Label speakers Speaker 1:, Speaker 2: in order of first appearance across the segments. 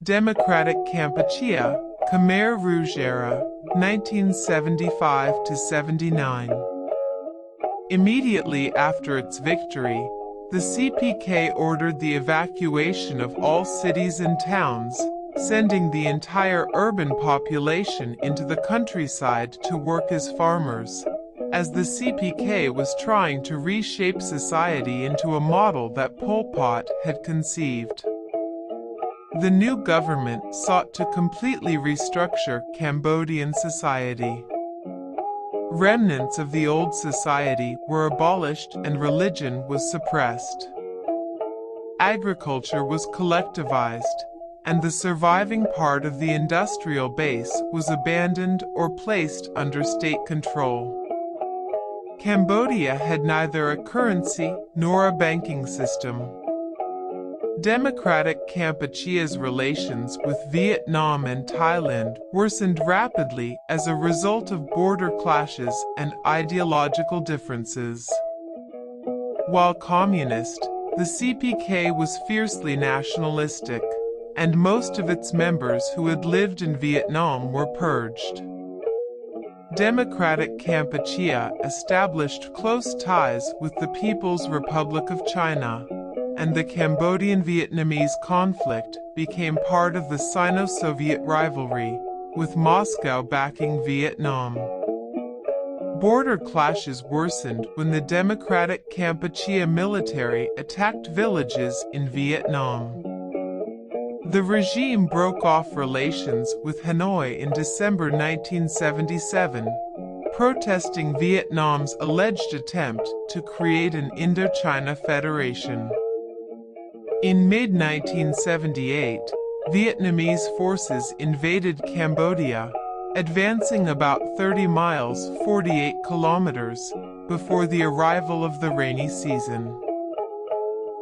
Speaker 1: Democratic Kampuchea, Khmer Rouge era, 1975–79. Immediately after its victory, the CPK ordered the evacuation of all cities and towns, sending the entire urban population into the countryside to work as farmers, as the CPK was trying to reshape society into a model that Pol Pot had conceived. The new government sought to completely restructure Cambodian society. Remnants of the old society were abolished and religion was suppressed. Agriculture was collectivized, and the surviving part of the industrial base was abandoned or placed under state control. Cambodia had neither a currency nor a banking system. Democratic Kampuchea's relations with Vietnam and Thailand worsened rapidly as a result of border clashes and ideological differences. While communist, the CPK was fiercely nationalistic, and most of its members who had lived in Vietnam were purged. Democratic Kampuchea established close ties with the People's Republic of China, and the Cambodian-Vietnamese conflict became part of the Sino-Soviet rivalry, with Moscow backing Vietnam. Border clashes worsened when the Democratic Kampuchea military attacked villages in Vietnam. The regime broke off relations with Hanoi in December 1977, protesting Vietnam's alleged attempt to create an Indochina federation. In mid-1978, Vietnamese forces invaded Cambodia, advancing about 30 miles (48 kilometers) before the arrival of the rainy season.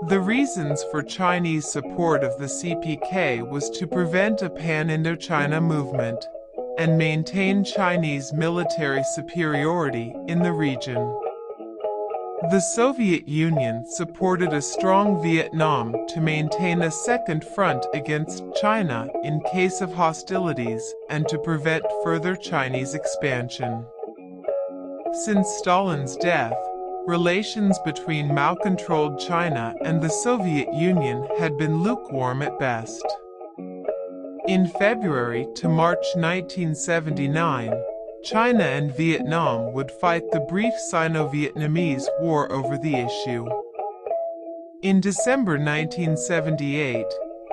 Speaker 1: The reasons for Chinese support of the CPK was to prevent a pan-Indochina movement and maintain Chinese military superiority in the region. The Soviet Union supported a strong Vietnam to maintain a second front against China in case of hostilities and to prevent further Chinese expansion. Since Stalin's death, relations between Mao-controlled China and the Soviet Union had been lukewarm at best. In February to March 1979, China and Vietnam would fight the brief Sino-Vietnamese War over the issue. In December 1978,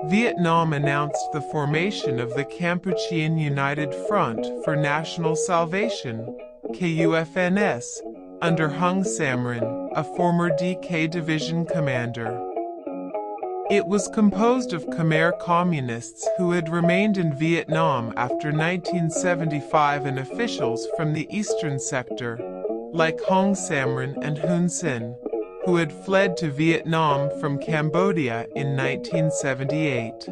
Speaker 1: Vietnam announced the formation of the Kampuchean United Front for National Salvation, KUFNS, under Hung Samrin, a former DK division commander. It was composed of Khmer communists who had remained in Vietnam after 1975 and officials from the eastern sector, like Hong Samrin and Hun Sen, who had fled to Vietnam from Cambodia in 1978.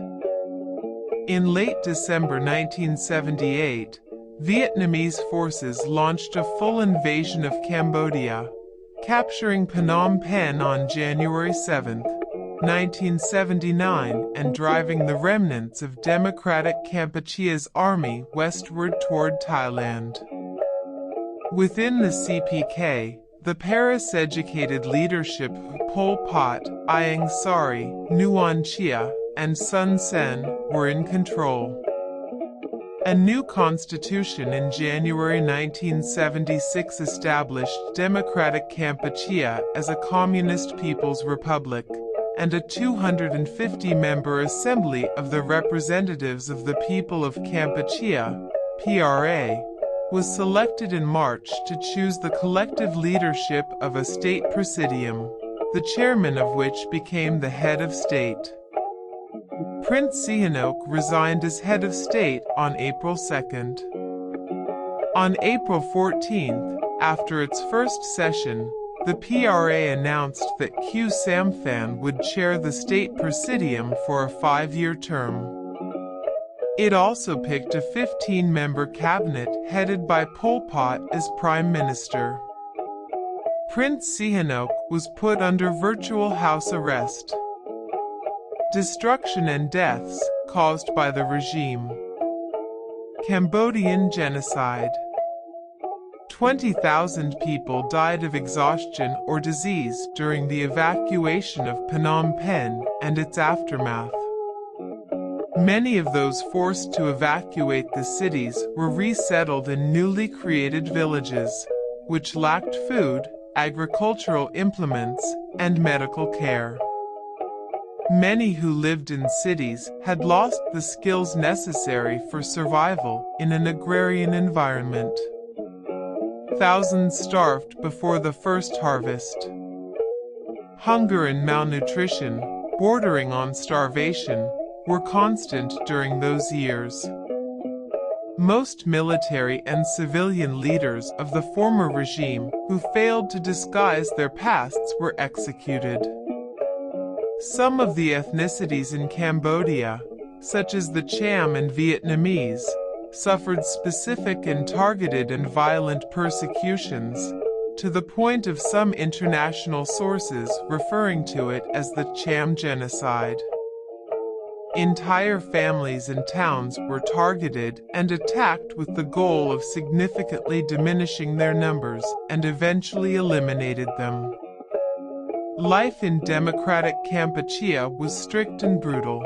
Speaker 1: In late December 1978, Vietnamese forces launched a full invasion of Cambodia, capturing Phnom Penh on January 7, 1979, and driving the remnants of Democratic Kampuchea's army westward toward Thailand. Within the CPK, the Paris-educated leadership of Pol Pot, Ieng Sari, Nguyen Chia, and Sun Sen were in control. A new constitution in January 1976 established Democratic Kampuchea as a communist people's republic, and a 250-member Assembly of the Representatives of the People of Kampuchea, PRA, was selected in March to choose the collective leadership of a state presidium, the chairman of which became the head of state. Prince Sihanouk resigned as head of state on April 2nd. On April 14th, after its first session, the PRA announced that Khieu Samphan would chair the state presidium for a 5-year term. It also picked a 15-member cabinet headed by Pol Pot as prime minister. Prince Sihanouk was put under virtual house arrest. Destruction and deaths caused by the regime. Cambodian genocide. 20,000 people died of exhaustion or disease during the evacuation of Phnom Penh and its aftermath. Many of those forced to evacuate the cities were resettled in newly created villages, which lacked food, agricultural implements, and medical care. Many who lived in cities had lost the skills necessary for survival in an agrarian environment. Thousands starved before the first harvest. Hunger and malnutrition, bordering on starvation, were constant during those years. Most military and civilian leaders of the former regime who failed to disguise their pasts were executed. Some of the ethnicities in Cambodia, such as the Cham and Vietnamese, suffered specific and targeted and violent persecutions, to the point of some international sources referring to it as the Cham genocide. Entire families and towns were targeted and attacked with the goal of significantly diminishing their numbers and eventually eliminated them. Life in democratic Kampuchea was strict and brutal.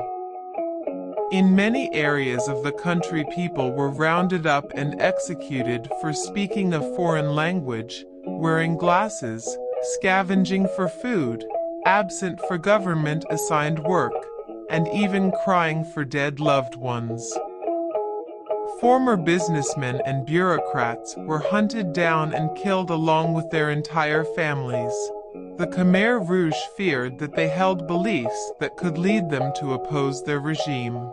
Speaker 1: In many areas of the country, people were rounded up and executed for speaking a foreign language, wearing glasses, scavenging for food, absent for government-assigned work, and even crying for dead loved ones. Former businessmen and bureaucrats were hunted down and killed along with their entire families. The Khmer Rouge feared that they held beliefs that could lead them to oppose their regime.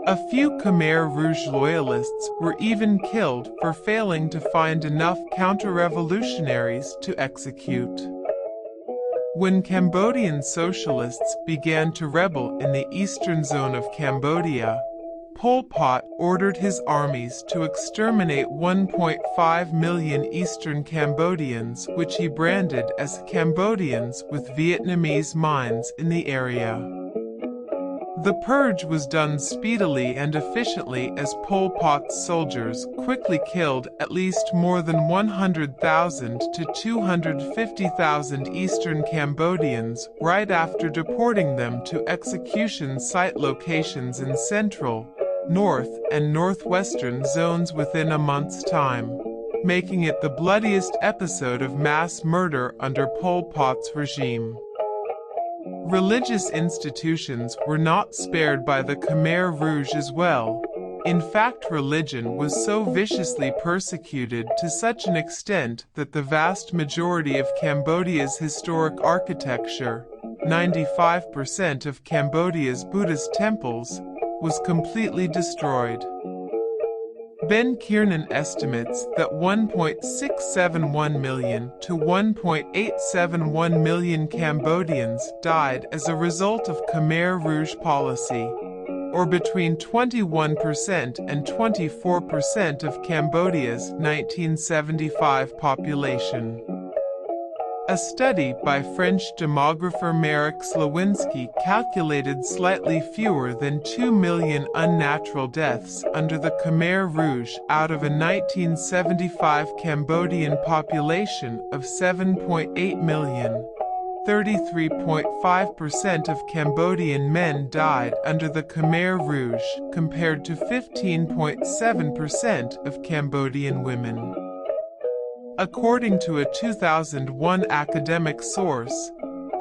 Speaker 1: A few Khmer Rouge loyalists were even killed for failing to find enough counter-revolutionaries to execute. When Cambodian socialists began to rebel in the eastern zone of Cambodia, Pol Pot ordered his armies to exterminate 1.5 million Eastern Cambodians, which he branded as Cambodians with Vietnamese minds in the area. The purge was done speedily and efficiently as Pol Pot's soldiers quickly killed at least more than 100,000 to 250,000 Eastern Cambodians right after deporting them to execution site locations in central, north, and northwestern zones within a month's time, making it the bloodiest episode of mass murder under Pol Pot's regime. Religious institutions were not spared by the Khmer Rouge as well. In fact, religion was so viciously persecuted to such an extent that the vast majority of Cambodia's historic architecture, 95% of Cambodia's Buddhist temples, was completely destroyed. Ben Kiernan estimates that 1.671 million to 1.871 million Cambodians died as a result of Khmer Rouge policy, or between 21% and 24% of Cambodia's 1975 population. A study by French demographer Marek Slawinski calculated slightly fewer than 2 million unnatural deaths under the Khmer Rouge out of a 1975 Cambodian population of 7.8 million. 33.5% of Cambodian men died under the Khmer Rouge, compared to 15.7% of Cambodian women. According to a 2001 academic source,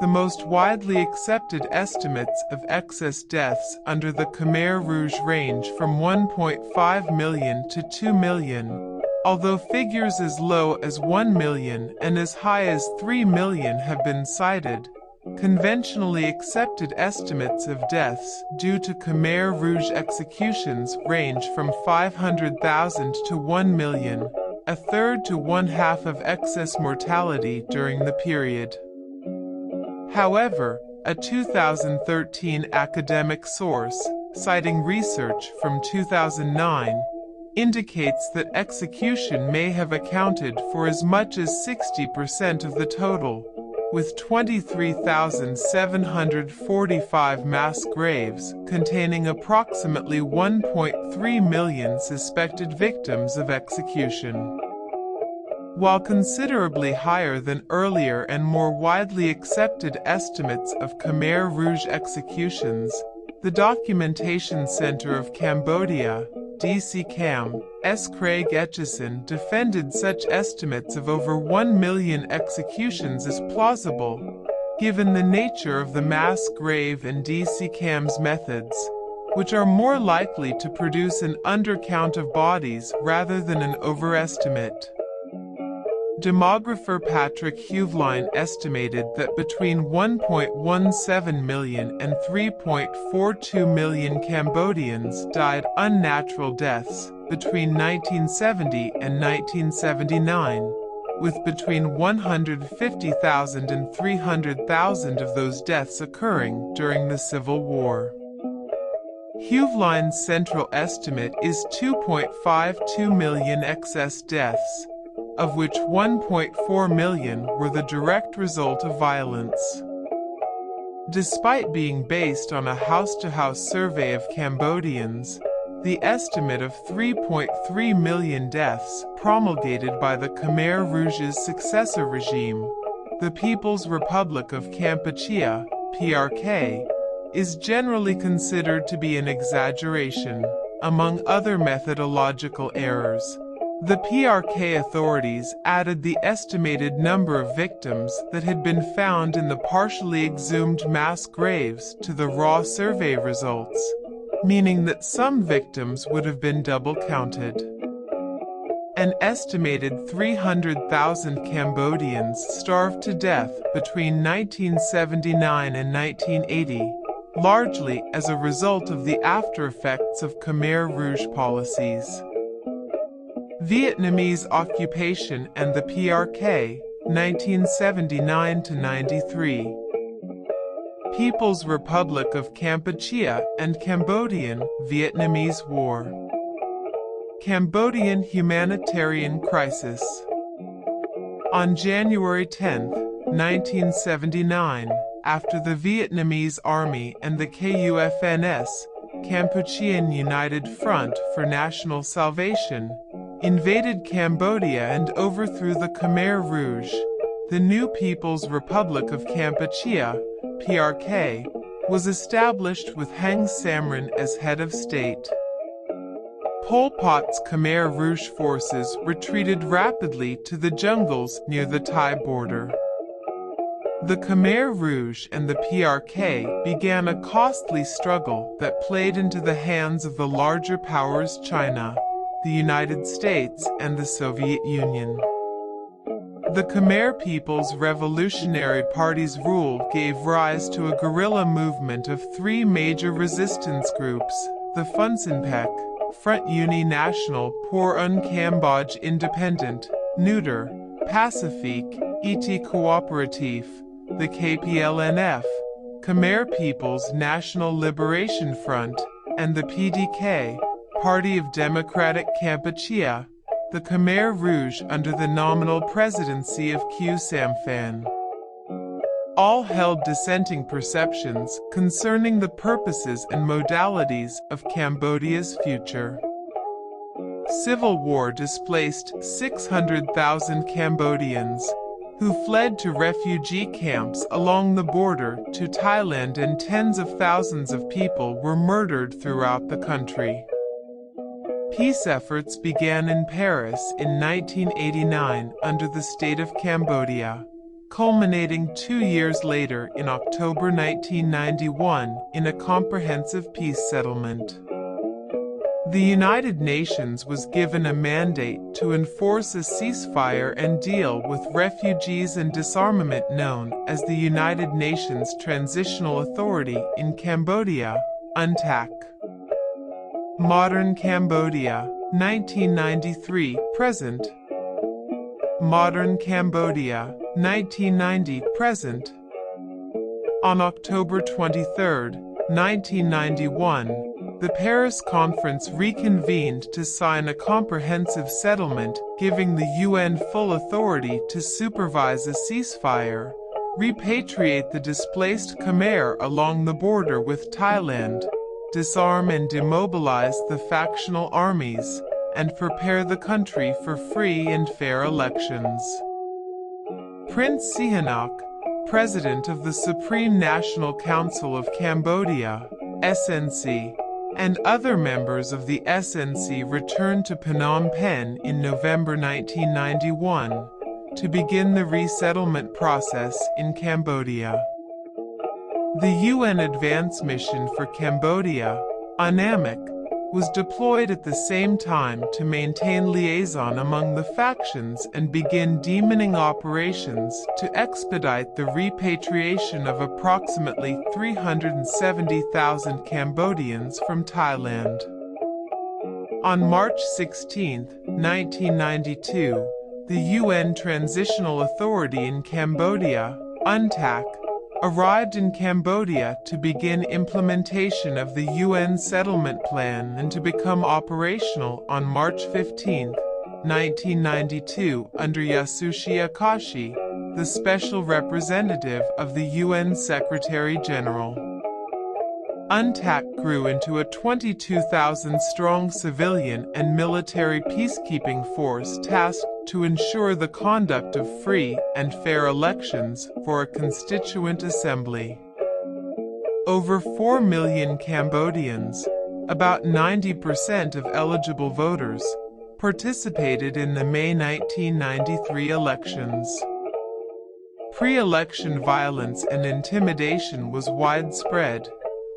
Speaker 1: the most widely accepted estimates of excess deaths under the Khmer Rouge range from 1.5 million to 2 million, although figures as low as 1 million and as high as 3 million have been cited. Conventionally accepted estimates of deaths due to Khmer Rouge executions range from 500,000 to 1 million, a third to one-half of excess mortality during the period. However, a 2013 academic source, citing research from 2009, indicates that execution may have accounted for as much as 60% of the total, with 23,745 mass graves containing approximately 1.3 million suspected victims of execution. While considerably higher than earlier and more widely accepted estimates of Khmer Rouge executions, the Documentation Center of Cambodia, DCCAM, S. Craig Etchison defended such estimates of over 1 million executions as plausible, given the nature of the mass grave and DCCAM's methods, which are more likely to produce an undercount of bodies rather than an overestimate. Demographer Patrick Huveline estimated that between 1.17 million and 3.42 million Cambodians died unnatural deaths between 1970 and 1979, with between 150,000 and 300,000 of those deaths occurring during the Civil War. Huveline's central estimate is 2.52 million excess deaths, of which 1.4 million were the direct result of violence. Despite being based on a house-to-house survey of Cambodians, the estimate of 3.3 million deaths promulgated by the Khmer Rouge's successor regime, the People's Republic of Kampuchea, PRK, is generally considered to be an exaggeration, among other methodological errors. The PRK authorities added the estimated number of victims that had been found in the partially exhumed mass graves to the raw survey results, meaning that some victims would have been double counted. An estimated 300,000 Cambodians starved to death between 1979 and 1980, largely as a result of the after-effects of Khmer Rouge policies. Vietnamese occupation and the PRK, 1979–93. People's Republic of Kampuchea and Cambodian-Vietnamese War. Cambodian humanitarian crisis. On January 10, 1979, after the Vietnamese Army and the KUFNS, Kampuchean United Front for National Salvation, invaded Cambodia and overthrew the Khmer Rouge, the new People's Republic of Kampuchea, PRK, was established with Heng Samrin as head of state. Pol Pot's Khmer Rouge forces retreated rapidly to the jungles near the Thai border. The Khmer Rouge and the PRK began a costly struggle that played into the hands of the larger powers China, the United States, and the Soviet Union. The Khmer People's Revolutionary Party's rule gave rise to a guerrilla movement of three major resistance groups: the Funsinpec, Front Uni National pour un Cambodge Independent, Neuter, Pacifique, et Cooperatif, the KPLNF, Khmer People's National Liberation Front, and the PDK, Party of Democratic Kampuchea, the Khmer Rouge under the nominal presidency of Khieu Samphan. All held dissenting perceptions concerning the purposes and modalities of Cambodia's future. Civil war displaced 600,000 Cambodians, who fled to refugee camps along the border to Thailand, and tens of thousands of people were murdered throughout the country. Peace efforts began in Paris in 1989 under the state of Cambodia, culminating 2 years later in October 1991 in a comprehensive peace settlement. The United Nations was given a mandate to enforce a ceasefire and deal with refugees and disarmament known as the United Nations Transitional Authority in Cambodia, UNTAC. Modern Cambodia, 1993–present. Modern Cambodia, 1990–present. On October 23, 1991, the Paris Conference reconvened to sign a comprehensive settlement giving the UN full authority to supervise a ceasefire, repatriate the displaced Khmer along the border with Thailand, disarm and demobilize the factional armies, and prepare the country for free and fair elections. Prince Sihanouk, President of the Supreme National Council of Cambodia, SNC, and other members of the SNC returned to Phnom Penh in November 1991 to begin the resettlement process in Cambodia. The UN Advance Mission for Cambodia, UNAMIC, was deployed at the same time to maintain liaison among the factions and begin demoning operations to expedite the repatriation of approximately 370,000 Cambodians from Thailand. On March 16, 1992, the UN Transitional Authority in Cambodia, UNTAC, arrived in Cambodia to begin implementation of the UN settlement plan and to become operational on March 15, 1992 under Yasushi Akashi, the special representative of the UN Secretary-General. UNTAC grew into a 22,000-strong civilian and military peacekeeping force tasked to ensure the conduct of free and fair elections for a constituent assembly. Over 4 million Cambodians, about 90% of eligible voters, participated in the May 1993 elections. Pre-election violence and intimidation was widespread,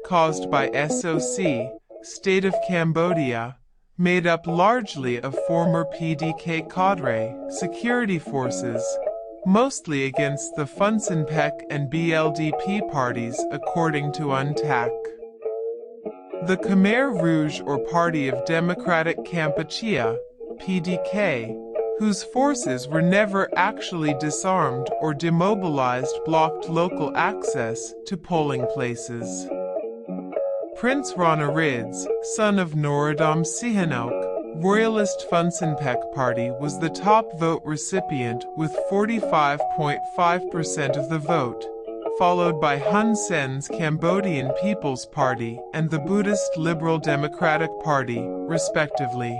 Speaker 1: caused by SOC, State of Cambodia, made up largely of former PDK cadre security forces, mostly against the Funan and BLDP parties according to UNTAC. The Khmer Rouge or Party of Democratic Kampuchea, PDK, whose forces were never actually disarmed or demobilized, blocked local access to polling places. Prince Ranarid's, son of Norodom Sihanouk, Royalist Funan Party was the top vote recipient with 45.5% of the vote, followed by Hun Sen's Cambodian People's Party and the Buddhist Liberal Democratic Party, respectively.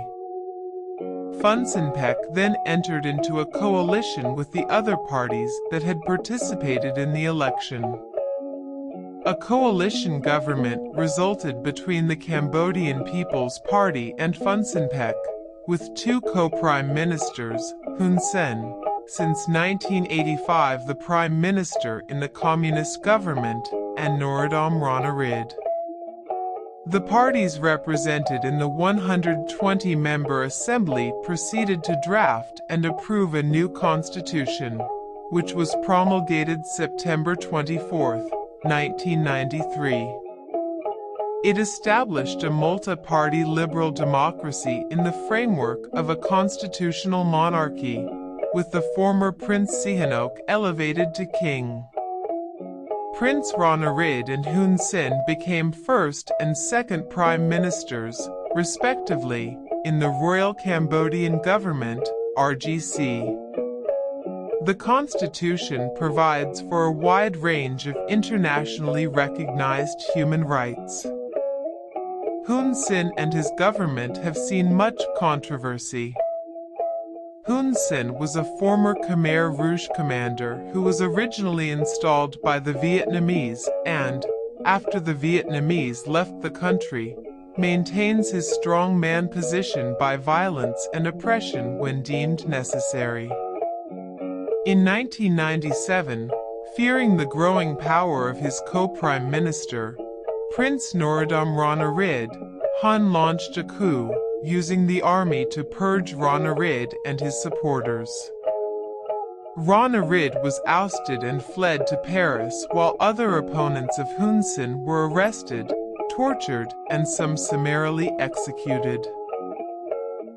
Speaker 1: Funan then entered into a coalition with the other parties that had participated in the election. A coalition government resulted between the Cambodian People's Party and Funan, with two co-prime ministers, Hun Sen, since 1985 the prime minister in the communist government, and Norodom Ranarid. The parties represented in the 120-member assembly proceeded to draft and approve a new constitution, which was promulgated September 24, 1993. It established a multi-party liberal democracy in the framework of a constitutional monarchy, with the former Prince Sihanouk elevated to king. Prince Ranarid and Hun Sen became first and second prime ministers, respectively, in the Royal Cambodian Government, RGC. The Constitution provides for a wide range of internationally recognized human rights. Hun Sen and his government have seen much controversy. Hun Sen was a former Khmer Rouge commander who was originally installed by the Vietnamese and, after the Vietnamese left the country, maintains his strongman position by violence and oppression when deemed necessary. In 1997, fearing the growing power of his co-prime minister, Prince Norodom Ranarid, Hun launched a coup, using the army to purge Ranarid and his supporters. Ranarid was ousted and fled to Paris, while other opponents of Hun Sen were arrested, tortured, and some summarily executed.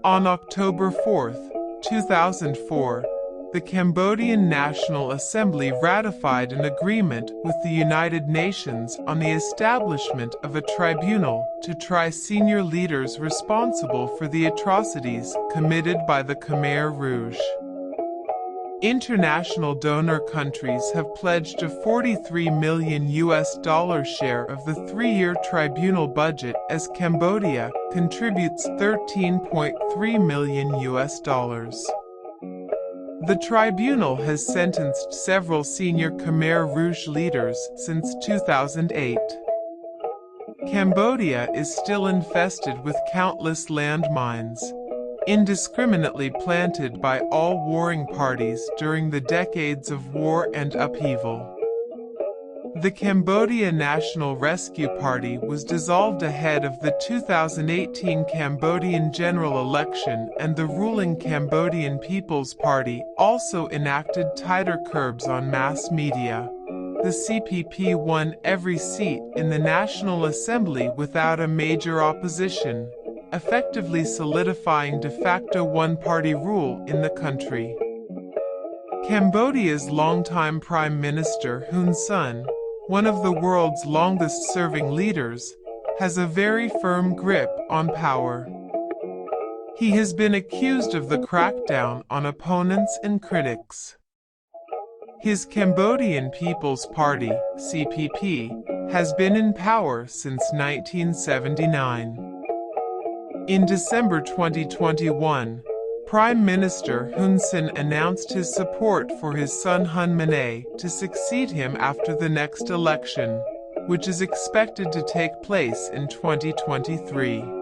Speaker 1: On October 4, 2004, the Cambodian National Assembly ratified an agreement with the United Nations on the establishment of a tribunal to try senior leaders responsible for the atrocities committed by the Khmer Rouge. International donor countries have pledged a $43 million share of the three-year tribunal budget as Cambodia contributes $13.3 million. The tribunal has sentenced several senior Khmer Rouge leaders since 2008. Cambodia is still infested with countless landmines, indiscriminately planted by all warring parties during the decades of war and upheaval. The Cambodia National Rescue Party was dissolved ahead of the 2018 Cambodian general election, and the ruling Cambodian People's Party also enacted tighter curbs on mass media. The CPP won every seat in the National Assembly without a major opposition, effectively solidifying de facto one-party rule in the country. Cambodia's longtime Prime Minister Hun Sen, one of the world's longest-serving leaders, has a very firm grip on power. He has been accused of the crackdown on opponents and critics. His Cambodian People's Party, CPP, has been in power since 1979. In December 2021, Prime Minister Hun Sen announced his support for his son Hun Manet to succeed him after the next election, which is expected to take place in 2023.